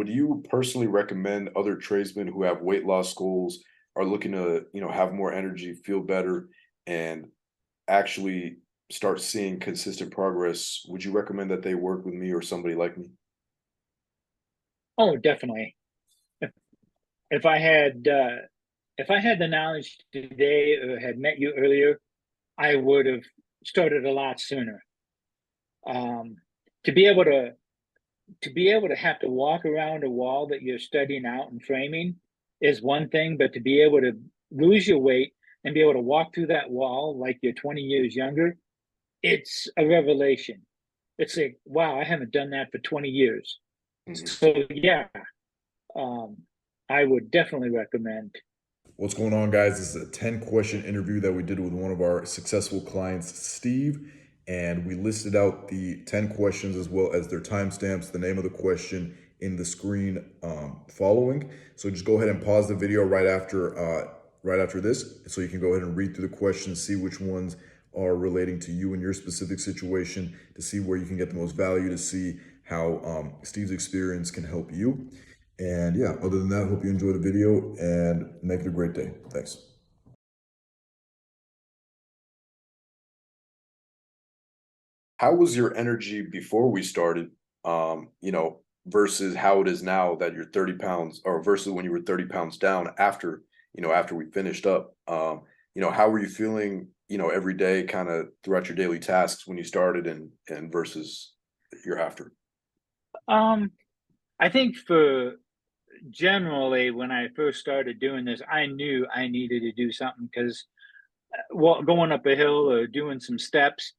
do you personally recommend other tradesmen who have weight loss goals, are looking to, have more energy, feel better, and actually start seeing consistent progress? Would you recommend that they work with me or somebody like me? Oh, definitely. If, if I had if I had the knowledge today or had met you earlier, I would have started a lot sooner. Um, to be able to have to walk around a wall that you're studying out and framing is one thing, but to be able to lose your weight and be able to walk through that wall like you're 20 years younger, it's a revelation. It's like, wow, I haven't done that for 20 years. Mhm. So yeah, um, I would definitely recommend. What's going on, guys? This is a 10-question interview that we did with one of our successful clients, Steve. And we listed out the 10 questions as well as their timestamps, the name of the question in the screen following. So just go ahead and pause the video right after this, so you can go ahead and read through the questions, see which ones are relating to you and your specific situation, to see where you can get the most value, to see how Steve's experience can help you. And yeah, other than that, hope you enjoy the video and make it a great day. Thanks. How was your energy before we started? Versus how it is now that you're 30 pounds, or versus when you were 30 pounds down after, after we finished up. How were you feeling, every day kind of throughout your daily tasks when you started and versus you're after? Um, I think for generally when I first started doing this, I knew I needed to do something because well, going up a hill or doing some steps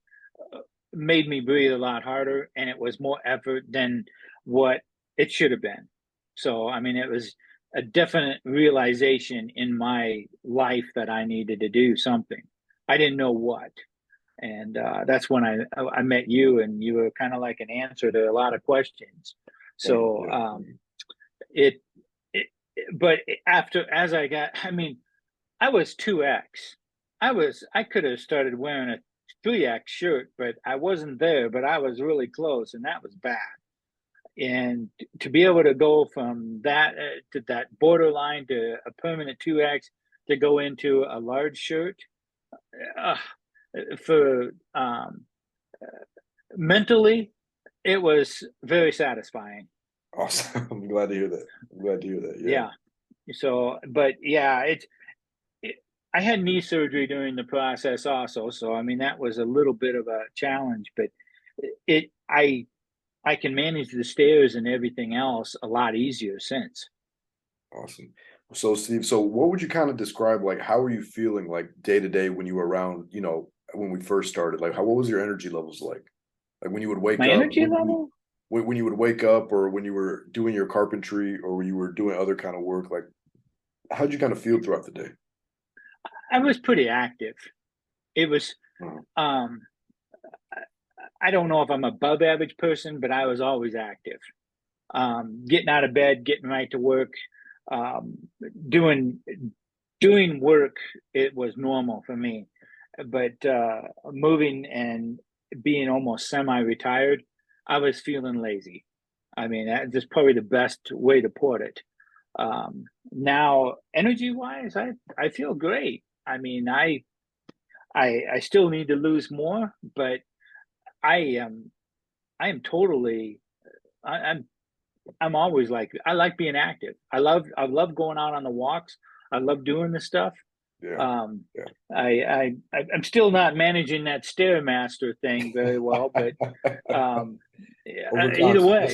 uh, made me breathe a lot harder, and it was more effort than what it should have been. So, I mean, it was a definite realization in my life that I needed to do something. I didn't know what, and that's when I met you, and you were kind of like an answer to a lot of questions. Thank So you. it, it, but after as I got, I mean, I was 2X. I could have started wearing a 3X shirt, but I wasn't there, but I was really close, and that was bad. And to be able to go from that to that borderline to a permanent 2X to go into a large shirt uh, for mentally, it was very satisfying. Awesome. I'm glad to hear that. I'm glad to hear that. Yeah. Yeah. So, but yeah, it, I had knee surgery during the process also, so I mean that was a little bit of a challenge, but it I can manage the stairs and everything else a lot easier since. Awesome. So Steve, so what would you kind of describe, like how were you feeling like day to day when you were around, when we first started? Like what was your energy levels like? Like when you would wake My up, energy level, when you would wake up, or when you were doing your carpentry, or when you were doing other kind of work, like how'd you kind of feel throughout the day? I was pretty active. It was Mhm. um I don't know if I'm above average person, but I was always active. Getting out of bed, getting right to work, um, doing doing work, it was normal for me. But moving and being almost semi-retired, I was feeling lazy. I mean, that's probably the best way to put it. Now, energy-wise, I feel great. I mean, I still need to lose more, but I am I am totally I, I'm always like I like being active. I love going out on the walks. I love doing the stuff. Yeah. Um, Yeah. I'm still not managing that stairmaster thing very well, but um, Over time, either way,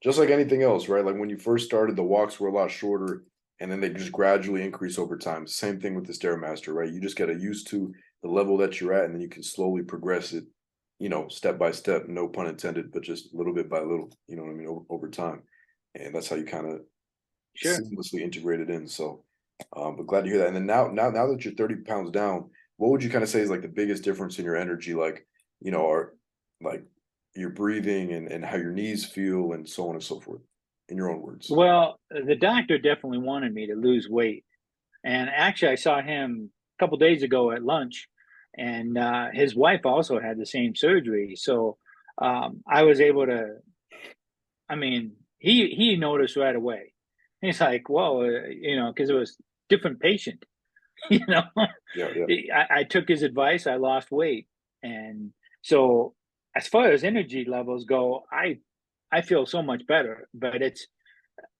just like anything else, right? Like when you first started, the walks were a lot shorter, and then they just gradually increase over time. Same thing with the Stairmaster, right? You just get used to the level that you're at, and then you can slowly progress it, step by step, no pun intended, but just little bit by little, you know what I mean, over time. And that's how you kind of sure. seamlessly integrate it in. So, but glad to hear that. And then now that you're 30 pounds down, what would you kind of say is like the biggest difference in your energy? Like, or like your breathing and how your knees feel and so on and so forth, in your own words. Well, the doctor definitely wanted me to lose weight, and actually, I saw him a couple days ago at lunch, and his wife also had the same surgery. So I was able to. I mean, he noticed right away. He's like, "Whoa," because it was different patient. you know, Yeah, yeah. I took his advice. I lost weight, and so as far as energy levels go, I feel so much better. But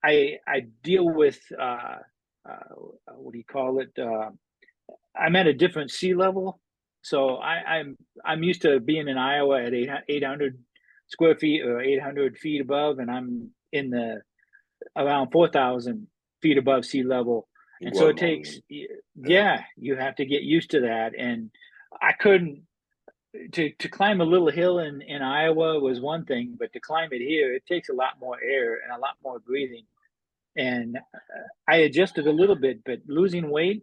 I deal with what do you call it? I'm at a different sea level, so I'm used to being in Iowa at 800 square feet or 800 feet above, and I'm in the around 4,000 feet above sea level. In And so it Guatemala. takes, Yeah. yeah, you have to get used to that. And I couldn't, to climb a little hill in Iowa was one thing, but to climb it here, it takes a lot more air and a lot more breathing. And I adjusted a little bit, but losing weight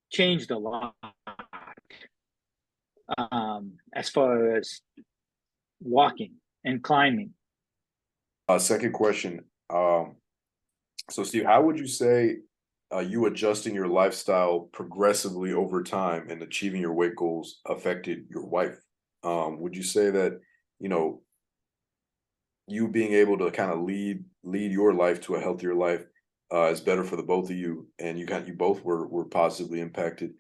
changed a lot as far as walking and climbing. Second question. So Steve, how would you say you adjusting your lifestyle progressively over time and achieving your weight goals affected your wife? Would you say that, you know, you being able to kind of lead your life to a healthier life is better for the both of you, and you both were positively impacted,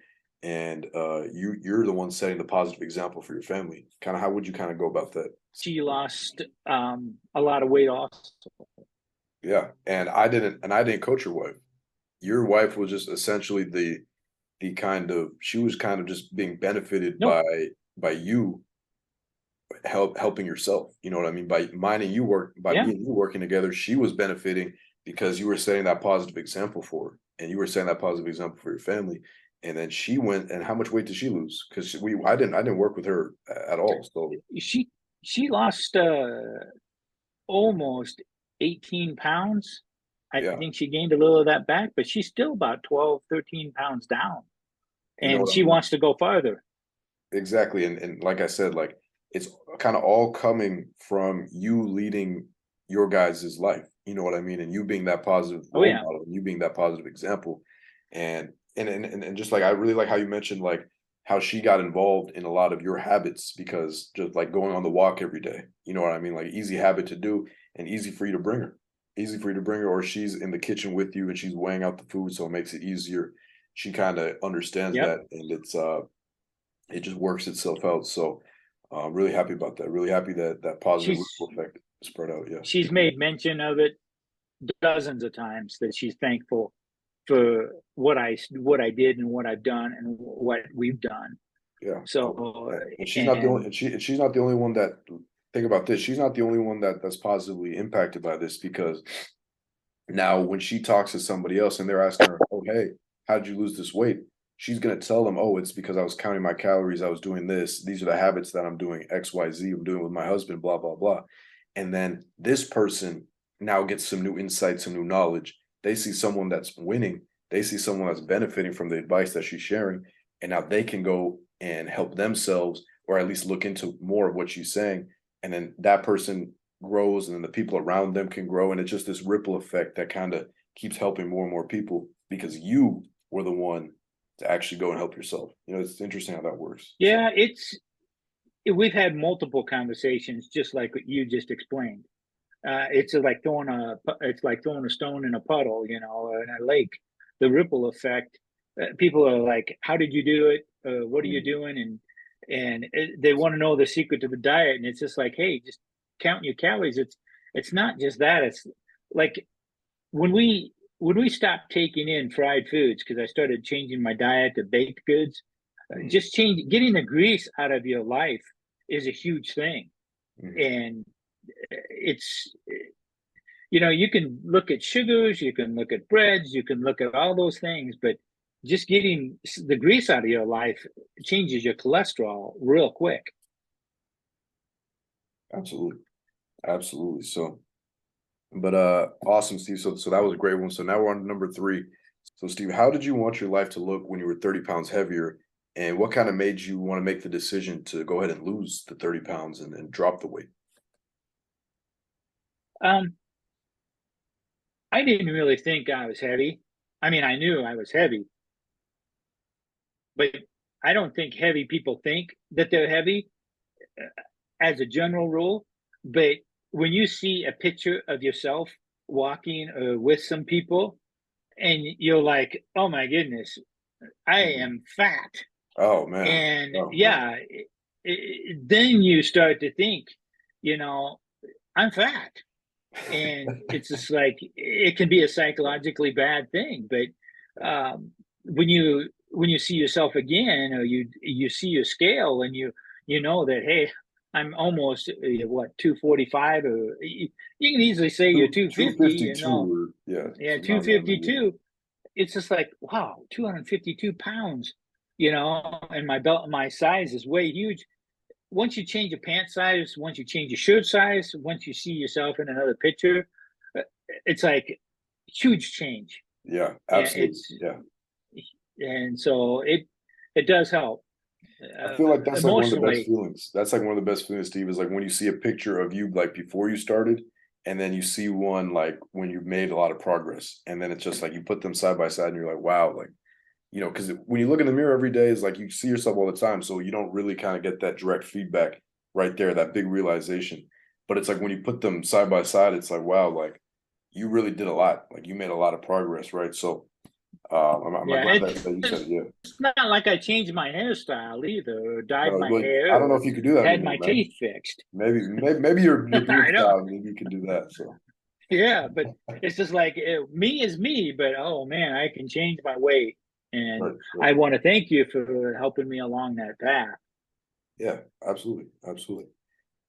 and you're the one setting the positive example for your family. Kind of how would you kind of go about that? She lost a lot of weight also. Yeah, and I didn't coach your wife. Your wife was just essentially the kind of she was kind of just being benefited Nope. by you helping yourself. You know what I mean? By minding you work by Yeah. me and you working together, she was benefiting because you were setting that positive example for her, and you were setting that positive example for your family. And then she went, and how much weight did she lose? Because I didn't work with her at all. So She she lost almost 18 pounds. I yeah, think she gained a little of that back, but she's still about 12, 13 pounds down. you know And what I she mean? wants to go farther. Exactly, and like I said, like, it's kinda all coming from you leading your guys' life, you know what I mean? And you being that positive Oh, role yeah. model, and you being that positive example, and just, like, I really like how you mentioned, like, how she got involved in a lot of your habits because just, like, going on the walk every day, you know what I mean? Like, easy habit to do and easy for you to bring her. Easy for you to bring her, or she's in the kitchen with you and she's weighing out the food, so it makes it easier. She kinda understands Yep. that, and it just works itself out. So I'm really happy about that. Really happy that that positive She's ripple effect spread out. Yeah. she's made mention of it dozens of times that she's thankful for what I did and what I've done and what we've done. Yeah. So And she's not the only and and she's not the only one that think about this. She's not the only one that's positively impacted by this because now when she talks to somebody else and they're asking her, "Oh, hey, how did you lose this weight?" She's gonna tell them, "Oh, it's because I was counting my calories, I was doing this. These are the habits that I'm doing, XYZ, I'm doing with my husband, blah, blah, blah." And then this person now gets some new insight, some new knowledge. They see someone that's winning, they see someone that's benefiting from the advice that she's sharing, and now they can go and help themselves or at least look into more of what she's saying. And then that person grows, and then the people around them can grow. And it's just this ripple effect that kind of keeps helping more and more people because you were the one to actually go and help yourself. You know, it's interesting how that works. So yeah, we've had multiple conversations just like what you just explained. It's like throwing a stone in a puddle, or in a lake. The ripple effect. People are like, "How did you do it? What are you mm, doing?" And they want to know the secret to the diet. And it's just like, hey, just count your calories. It's not just that. It's like when we stopped taking in fried foods because I started changing my diet to baked goods. mm, Just getting the grease out of your life is a huge thing, mm. and it's you can look at sugars, you can look at breads, you can look at all those things, but just getting the grease out of your life changes your cholesterol real quick. Absolutely, absolutely. So, but awesome, Steve. So that was a great one. So now we're on to number three. So Steve, how did you want your life to look when you were 30 pounds heavier? And what kind of made you want to make the decision to go ahead and lose the 30 pounds and drop the weight? Um, I didn't really think I was heavy. I mean, I knew I was heavy, but I don't think heavy people think that they're heavy as a general rule. But when you see a picture of yourself walking with some people, and you're like, oh my goodness, I Mhm. am fat. Oh man. And Oh man. yeah, then you start to think, you know, I'm fat. And it's just like it can be a psychologically bad thing. But when you see yourself again, or you see your scale, and you know that, hey, I'm almost what, 245, or you can easily say you're Two 250, fifty two, or yeah, yeah, so not that many. Yeah. 252. It's just like, wow, 252 pounds, and my size is way huge. Once you change your pant size, once you change your shirt size, once you see yourself in another picture, uh, it's like huge change. Yeah, And absolutely. Yeah. so it does help I feel like that's like one of the best emotionally. feelings. That's like one of the best feelings, Steve, is like when you see a picture of you like before you started, and then you see one like when you've made a lot of progress, and then it's just like you put them side by side, and you're like, wow, like, because when you look in the mirror every day, it's like you see yourself all the time, so you don't really kind of get that direct feedback right there, that big realization. But it's like when you put them side by side, it's like, wow, like you really did a lot, like you made a lot of progress, right? So I'm Yeah, glad that you said it. Yeah. it's not like I changed my hairstyle either, or dyed No, my like I don't hair, know or if you could do that had anymore, my man. teeth fixed. Maybe your beard I know. style, maybe you can do that. So Yeah, but it's just like, me is me, but oh man, I can change my weight. And right, right. I want to thank you for helping me along that path. Yeah, absolutely, absolutely.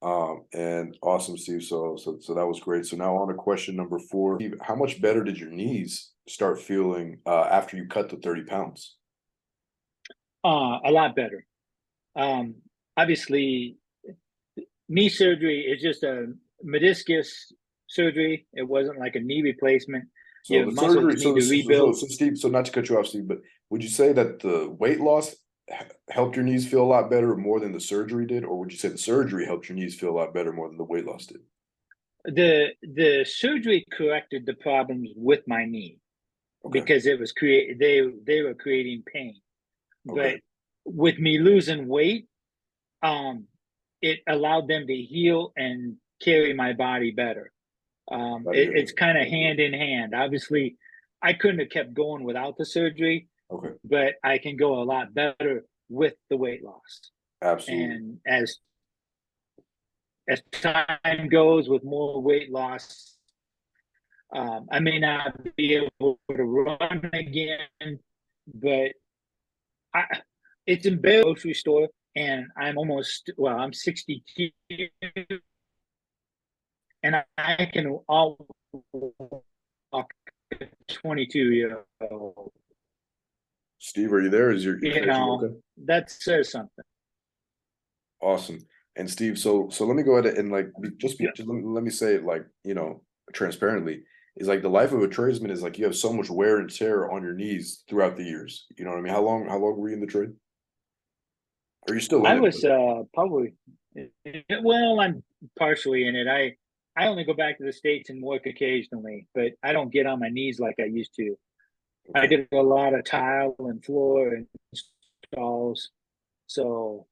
And awesome, Steve. So that was great. So now on to question number 4. Steve, how much better did your knees start feeling after you cut the 30 pounds? A lot better. Um, Obviously, knee surgery is just a meniscus surgery. It wasn't like a knee replacement. So Your the muscles surgery, need to rebuild. Steve, so not to cut you off, Steve, but would you say that the weight loss helped your knees feel a lot better more than the surgery did, or would you say the surgery helped your knees feel a lot better more than the weight loss did? The surgery corrected the problems with my knee, Okay, because it was create they were creating pain. okay, But with me losing weight, um, it allowed them to heal and carry my body better. glad to hear It's that. kind of Glad to hear hand in hand. Obviously, I couldn't have kept going without the surgery, that. Okay, but I can go a lot better with the weight loss. absolutely. And as time goes, with more weight loss, I may not be able to run again, but I, it's in the grocery store, and I'm 62, and I can all walk a 22-year old. Steve, are you there? Is your connection okay? That says something. Awesome. And Steve, so let me go ahead and like Yeah. just let me say it like, transparently, is like the life of a tradesman is like you have so much wear and tear on your knees throughout the years. You know what I mean? How long were you in the trade? Are you still in I it? was probably, well, I'm partially in it. I only go back to the States and work occasionally, but I don't get on my knees like I used to. I Okay. did a lot of tile and floor installs. So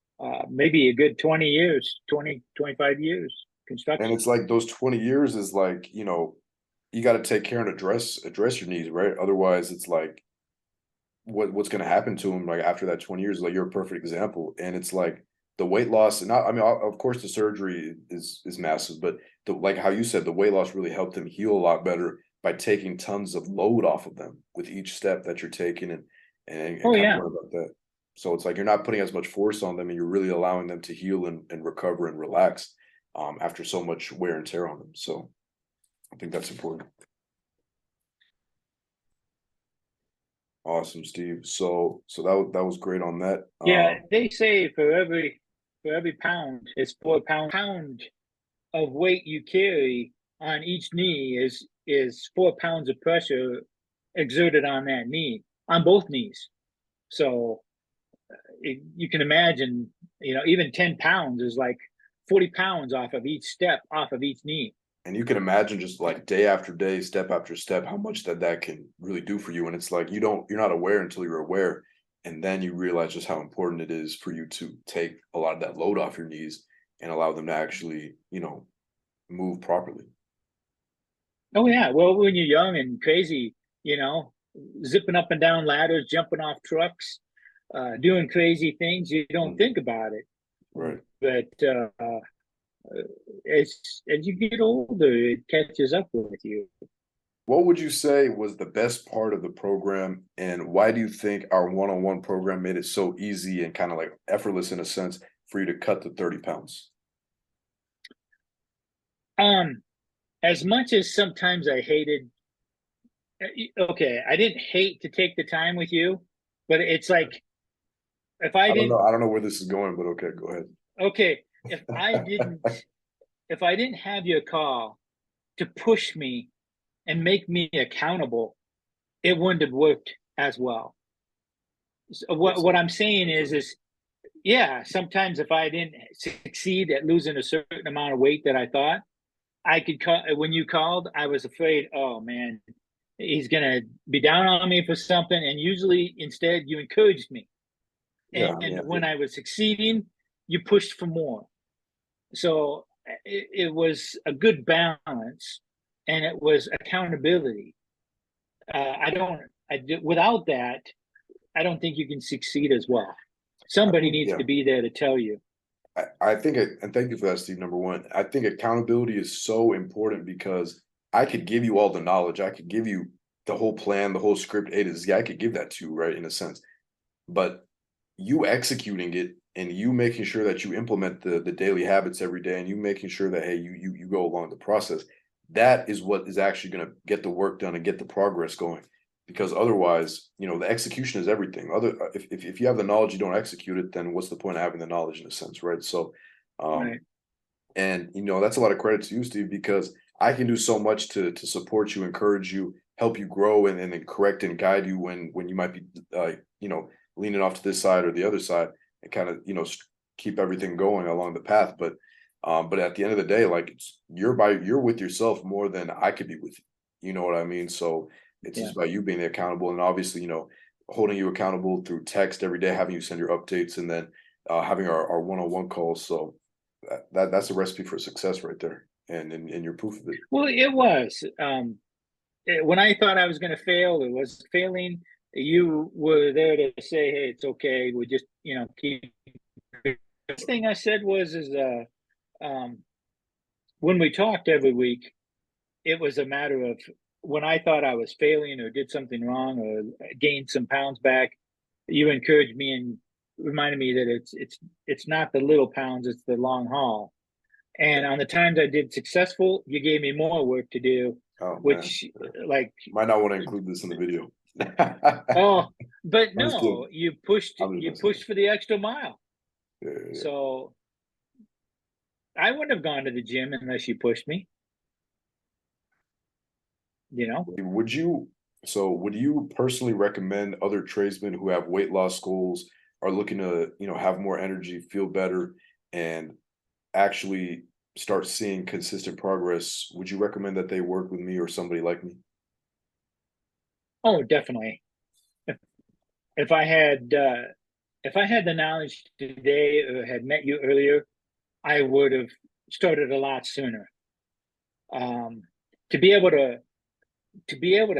maybe a good 20 years, 25 years And construction. it's like those 20 years is like, you got to take care and address your needs, right? Otherwise, it's like what's going to happen to him like after that 20 years. Like you're a perfect example, and it's like the weight loss, and not, I mean, of course, the surgery is massive, but like how you said, the weight loss really helped him heal a lot better by taking tons of load off of them with each step that you're taking, and Oh kind of yeah. going about that. So it's like you're not putting as much force on them, and you're really allowing them to heal and recover and relax after so much wear and tear on them. So I think that's important. Awesome, Steve. So that was great on that. Yeah, they say for every pound, it's 4 pound of weight you carry on each knee is 4 pounds of pressure exerted on that knee, on both knees. So you can imagine, even 10 pounds is like 40 pounds off of each step, off of each knee. And you can imagine just like day after day, step after step, how much that can really do for you. And it's like you're not aware until you're aware, and then you realize just how important it is for you to take a lot of that load off your knees and allow them to actually, move properly. Oh yeah. Well, when you're young and crazy, you know, zipping up and down ladders, jumping off trucks, doing crazy things, you don't Mhm. think about it. Right. But as you get older, it catches up with you. What would you say was the best part of the program, and why do you think our one-on-one program made it so easy and kind of like effortless in a sense for you to cut the 30 pounds? Um, as much as sometimes I hated, okay, I didn't hate to take the time with you, but it's like if I didn't, I don't know where this is going, but okay, go ahead. okay, if I didn't have your call to push me and make me accountable, it wouldn't have worked as well. So what Awesome. I'm saying is yeah, sometimes if I didn't succeed at losing a certain amount of weight that I thought I could call, when you called, I was afraid, oh man, he's gonna be down on me for something. And usually instead you encouraged me. Yeah, And yeah, when I was succeeding, you pushed for more. So it was a good balance and it was accountability. I don't, without that, I don't think you can succeed as well. I Somebody think needs yeah. to be there to tell you. I think and thank you for that, Steve. Number one, I think accountability is so important because I could give you all the knowledge, I could give you the whole plan, the whole script A to Z. I could give that to you, right, in a sense. But you executing it and you making sure that you implement the daily habits every day and you making sure that hey, you go along the process, that is what is actually going to get the work done and get the progress going. Because otherwise, the execution is everything. If you have the knowledge, you don't execute it, then what's the point of having the knowledge in a sense, right? So, um, Right. and that's a lot of credit to you, Steve, because I can do so much to support you, encourage you, help you grow, and then correct and guide you when you might be, leaning off to this side or the other side, and kind of keep everything going along the path. But at the end of the day, like you're with yourself more than I could be with you. You know what I mean? So it's Yeah. just about you being accountable, and obviously, holding you accountable through text every day, having you send your updates, and then having our one-on-one calls. So that's a recipe for success right there, and you're proof of it. Well, it was. When I thought I was going to fail, it was failing. You were there to say, "Hey, it's okay. We just, keep." The thing I said was, um, when we talked every week, it was a matter of when I thought I was failing or did something wrong or gained some pounds back. You encouraged me and reminded me that it's not the little pounds, it's the long haul. Yeah. And on the times I did successful, you gave me more work to do, Oh man, which yeah. like, Might not want to include this in the video. oh, but I'm just kidding. no, you pushed I'm just you messing with pushed for the extra mile. you. Yeah, yeah, So I wouldn't have gone to the gym unless you pushed me, you know? yeah. Would you personally recommend other tradesmen who have weight loss goals, are looking to, have more energy, feel better, and actually start seeing consistent progress? Would you recommend that they work with me or somebody like me? Oh, definitely. If, if I had if I had the knowledge today or had met you earlier, I would have started a lot sooner. Um, to be able to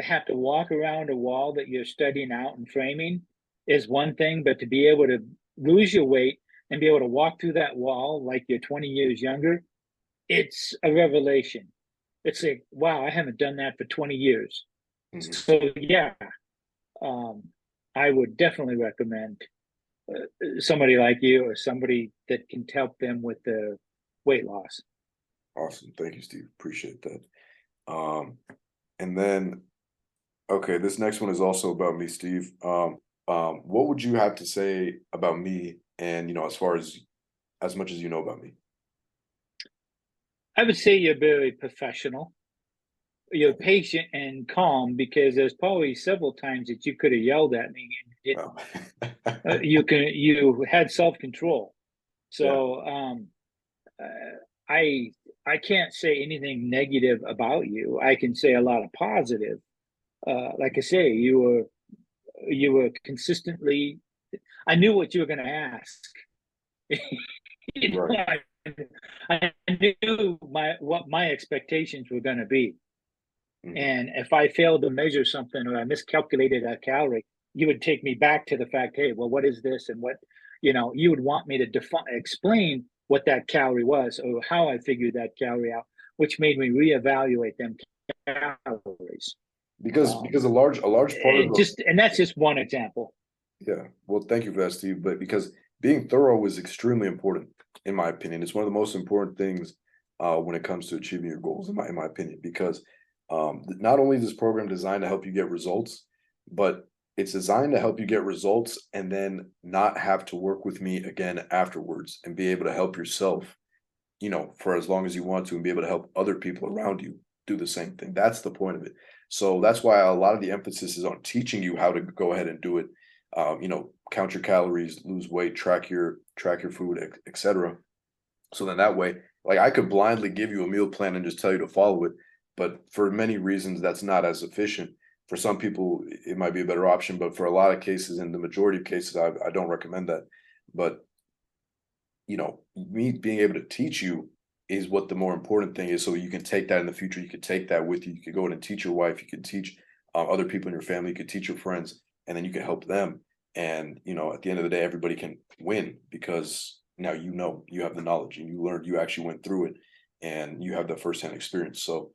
have to walk around a wall that you're studying out and framing is one thing, but to be able to lose your weight and be able to walk through that wall like you're 20 years younger, it's a revelation. It's like, wow, I haven't done that for 20 years. Mhm. So yeah, um, I would definitely recommend somebody like you or somebody that can help them with the weight loss. Awesome. Thank you, Steve. Appreciate that. Um, and then, okay, this next one is also about me, Steve. What would you have to say about me, and as far as much as you know about me? I would say you're very professional. You're patient and calm because there's probably several times that you could have yelled at me and you Well, didn't. You had self control. yeah, So uh, I I can't say anything negative about you. I can say a lot of positive. Like I say, you were consistently. I knew what you were going to ask. You know, right. I knew what my expectations were going to be. Mhm. And if I failed to measure something or I miscalculated a calorie, you would take me back to the fact, hey, well, what is this? And what, you would want me to explain what that calorie was or how I figured that calorie out, which made me reevaluate them calories. Because a large part of And that's just one example. yeah, well, thank you for that, Steve. But because being thorough is extremely important, in my opinion, it's one of the most important things when it comes to achieving your goals, in my opinion. Because not only is this program designed to help you get results, but it's designed to help you get results and then not have to work with me again afterwards and be able to help yourself, for as long as you want to, and be able to help other people around you do the same thing. That's the point of it. So that's why a lot of the emphasis is on teaching you how to go ahead and do it. Count your calories, lose weight, track your food, etc. So then that way, like I could blindly give you a meal plan and just tell you to follow it, but for many reasons, that's not as efficient. For some people, it might be a better option, but for a lot of cases, in the majority of cases, I don't recommend that. But me being able to teach you is what the more important thing is. So you can take that in the future. You could take that with you. You could go in and teach your wife. You could teach other people in your family. You could teach your friends, and then you can help them. And at the end of the day, everybody can win because now you have the knowledge and you learned. You actually went through it, and you have the firsthand experience. So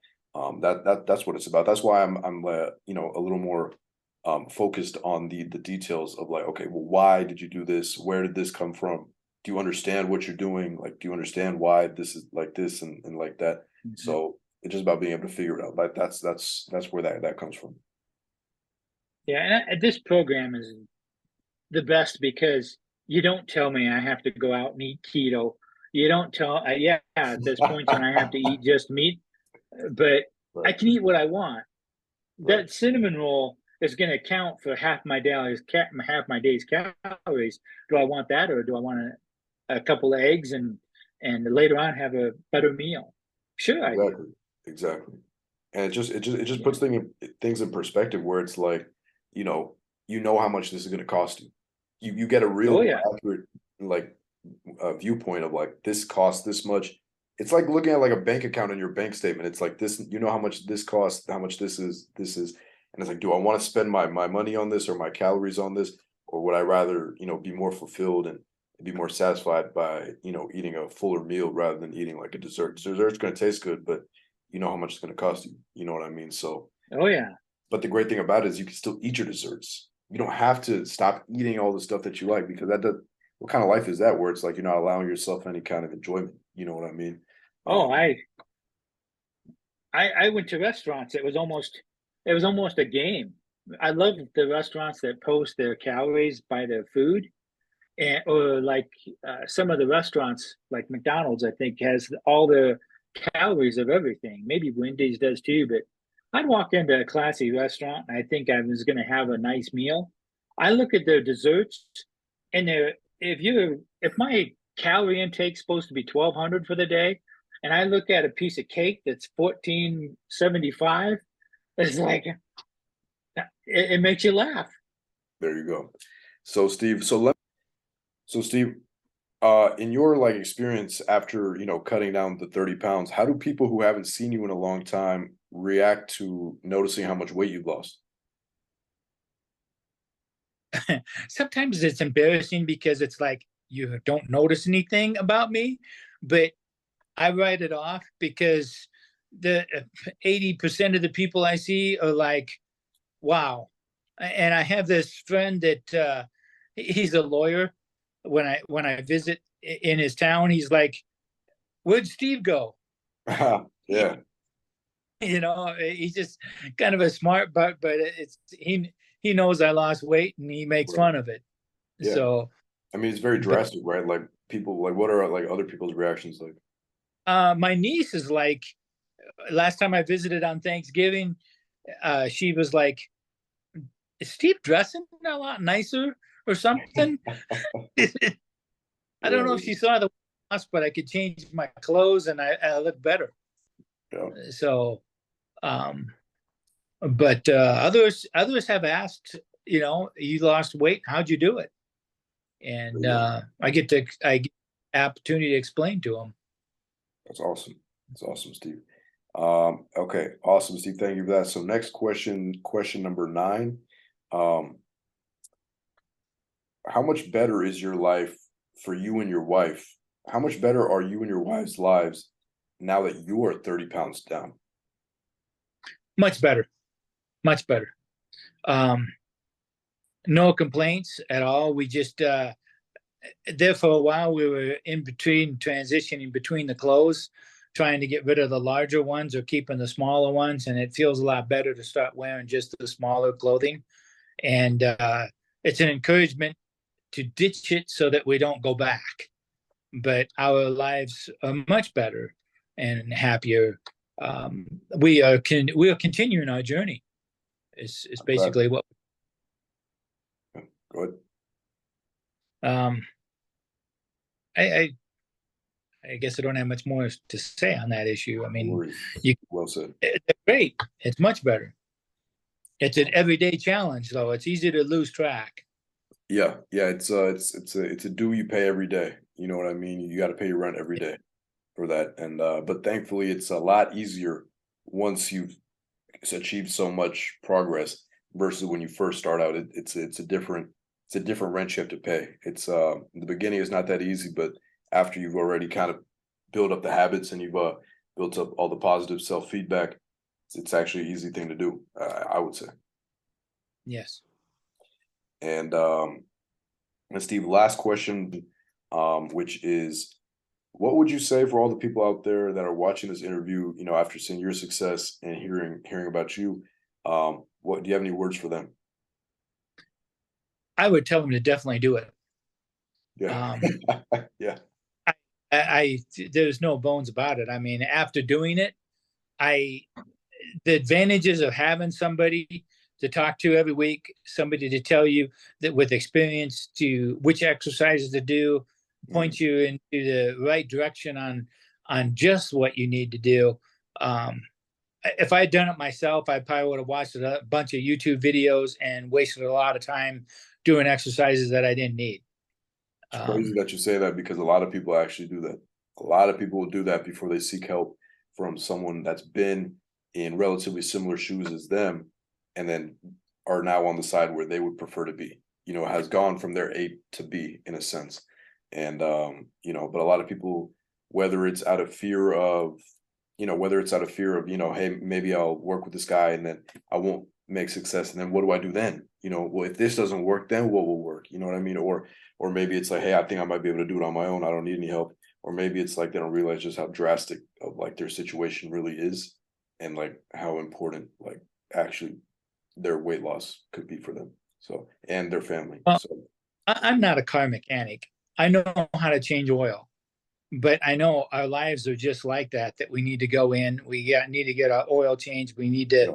that's what it's about. That's why I'm a little more focused on the details of like, okay, well, why did you do this? Where did this come from? Do you understand what you're doing? Like, do you understand why this is like this and like that? Mm-hmm. So it's just about being able to figure it out. Like that's where that comes from. Yeah, and this program is the best because you don't tell me I have to go out and eat keto. You don't tell, yeah, there's points when I have to eat just meat, but I Right. can eat what I want. Right. That cinnamon roll is going to count for half my day's calories. Do I want that, or do I want a couple of eggs and later on have a better meal? Sure, I do. Exactly. Exactly. And it just Yeah. puts things in perspective where it's like, you know, how much this is going to cost you. You get a real Oh more yeah. accurate like viewpoint of like this costs this much. It's like looking at like a bank account in your bank statement. It's like this, how much this costs, how much this is, and it's like, do I want to spend my money on this or my calories on this, or would I rather be more fulfilled and be more satisfied by eating a fuller meal rather than eating like a dessert. Dessert's going to taste good, but you know how much it's going to cost you. You know what I mean? So, Oh yeah. but the great thing about it is you can still eat your desserts. You don't have to stop eating all the stuff that you like because that does. What kind of life is that where it's like you're not allowing yourself any kind of enjoyment? You know what I mean? Oh, Um, I went to restaurants. It was almost a game. I love the restaurants that post their calories by their food, and or like some of the restaurants, like McDonald's, I think has all the calories of everything. Maybe Wendy's does too, but I'd walk into a classy restaurant and I think I was going to have a nice meal. I look at their desserts, and if my calorie intake's supposed to be 1,200 for the day, and I look at a piece of cake that's 1475, it's like it makes you laugh. there you go. So Steve, so Steve, in your like experience after cutting down the 30 pounds, how do people who haven't seen you in a long time react to noticing how much weight you've lost? Sometimes it's embarrassing because it's like you don't notice anything about me, but I write it off because the 80% of the people I see are like, wow. And I have this friend that he's a lawyer. When I visit in his town, he's like, "Where'd Steve go?" Yeah, He's just kind of a smart, but it's he knows I lost weight and he makes right. fun of it. Yeah. So, I mean, it's very but drastic, right? Like people, like what are like other people's reactions like? my niece is like, last time I visited on Thanksgiving, she was like, "Is Steve dressing a lot nicer or something?" I don't know if Yeah, she saw the loss, but I could change my clothes and I look better. yeah, So, um, but others have asked, you lost weight. How'd you do it? And yeah. I get opportunity to explain to them. That's awesome. That's awesome, Steve. Okay, awesome, Steve. Thank you for that. So next question number 9. Um, how much better is your life for you and your wife? How much better are you and your wife's lives now that you are 30 pounds down? Much better, much better. Um, no complaints at all. We just there for a while we were in between, transitioning between the clothes, trying to get rid of the larger ones or keeping the smaller ones, and it feels a lot better to start wearing just the smaller clothing. And it's an encouragement to ditch it so that we don't go back. But our lives are much better and happier. We are continuing our journey. Is I'm glad. basically what. Good. Um, I I guess I don't have much more to say on that issue. I No mean, worries. you Well said. it's great. It's much better. It's an everyday challenge, though. It's easy to lose track. Yeah, yeah. It's a due you pay every day. You know what I mean? You got to pay your rent every day for that. And but thankfully, it's a lot easier once you've achieved so much progress versus when you first start out. It's a different rent you have to pay. It's the beginning is not that easy, but after you've already kind of built up the habits and you've built up all the positive self feedback, it's actually an easy thing to do. I would say. Yes. And Steve, last question, which is, what would you say for all the people out there that are watching this interview? You know, after seeing your success and hearing about you, what do you have any words for them? I would tell them to definitely do it. Yeah, Um, yeah, I there's no bones about it. I mean, after doing it, I the advantages of having somebody to talk to every week, somebody to tell you that with experience to which exercises to do, mm, point you into the right direction on just what you need to do. Um, if I had done it myself, I probably would have watched a bunch of YouTube videos and wasted a lot of time doing exercises that I didn't need. it's crazy that you say that because a lot of people actually do that. A lot of people will do that before they seek help from someone that's been in relatively similar shoes as them, and then are now on the side where they would prefer to be. You know, has gone from their A to B in a sense, and you know, but a lot of people, whether it's out of fear of, whether it's out of fear of, hey, maybe I'll work with this guy and then I won't make success, and then what do I do then? You know, well, if this doesn't work, then what will work? You know what I mean? Or maybe it's like, hey, I think I might be able to do it on my own. I don't need any help. Or maybe it's like they don't realize just how drastic of like their situation really is, and like how important like actually their weight loss could be for them. So, and their family. Well, So I'm not a car mechanic. I know how to change oil, but I know our lives are just like that. That we need to go in, need to get our oil changed. yeah,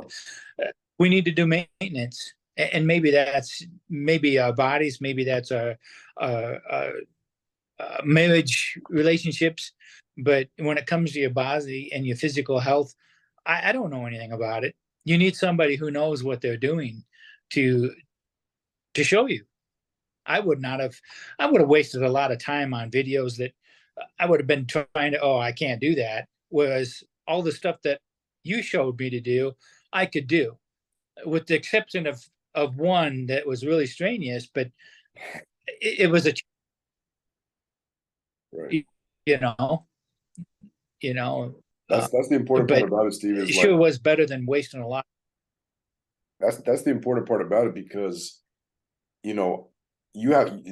We need to do maintenance, and maybe our bodies, maybe that's our marriage relationships. But when it comes to your body and your physical health, I don't know anything about it. You need somebody who knows what they're doing to show you. I would not have. I would have wasted a lot of time on videos that I would have been trying to. Oh, I can't do that. Whereas all the stuff that you showed me to do, I could do, with the exception of one that was really strenuous. But it was a, right. you know, you know, uh, That's the important part but about it, Steve, it is like sure was better than wasting a lot. that's the important part about it because you know, you have,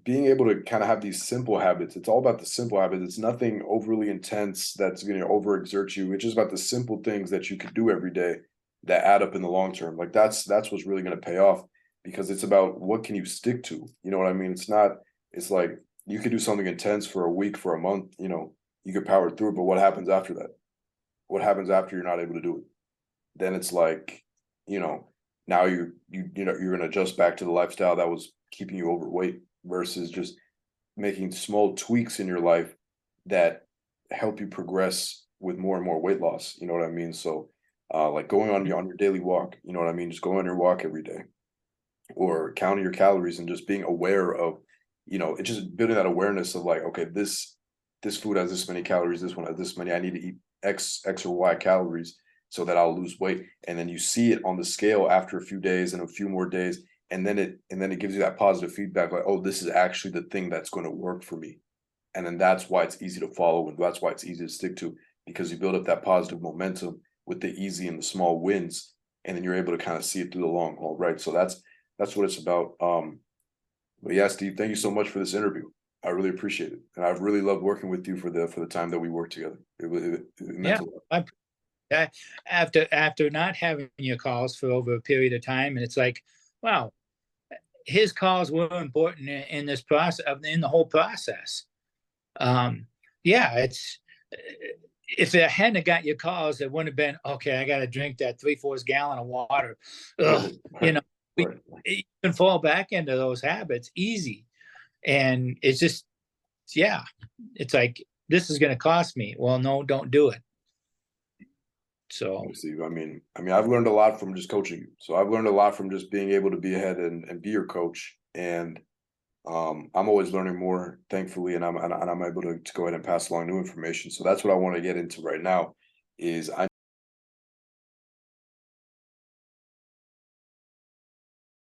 being able to kind of have these simple habits. It's all about the simple habits. It's nothing overly intense that's going to overexert you. It's just about the simple things that you could do every day that add up in the long term. Like that's what's really going to pay off because it's about what can you stick to. You know what I mean? It's not. It's like you could do something intense for a week, for a month. You know, you could power through it. But what happens after that? What happens after you're not able to do it? Then it's like, you know, now you're going to adjust back to the lifestyle that was keeping you overweight versus just making small tweaks in your life that help you progress with more and more weight loss. You know what I mean? So, like going on your daily walk. You know what I mean? Just going on your walk every day, or counting your calories and just being aware of, it's just building that awareness of like, okay, this this food has this many calories, this one has this many, I need to eat X or Y calories so that I'll lose weight. And then you see it on the scale after a few days and a few more days. And then it gives you that positive feedback, like, oh, this is actually the thing that's going to work for me. And then that's why it's easy to follow, and that's why it's easy to stick to, because you build up that positive momentum with the easy and the small wins, and then you're able to kind of see it through the long haul, right? So that's what it's about. But yeah, Steve, thank you so much for this interview. I really appreciate it, and I've really loved working with you for the time that we worked together. It meant Yeah. a lot. After not having your calls for over a period of time, and it's like, wow, his calls were important in this process, in the whole process. Yeah, it's, if it hadn't got your calls, it wouldn't have been, okay, I got to drink that 3/4 gallon of water. Ugh, you know, you can fall back into those habits easy. And it's just, yeah, it's like, this is going to cost me. Well, no, don't do it. So, Steve, I've learned a lot from just coaching you. So I've learned a lot from just being able to be ahead and be your coach. And I'm always learning more, thankfully, and I'm able to go ahead and pass along new information. So that's what I want to get into right now. Is I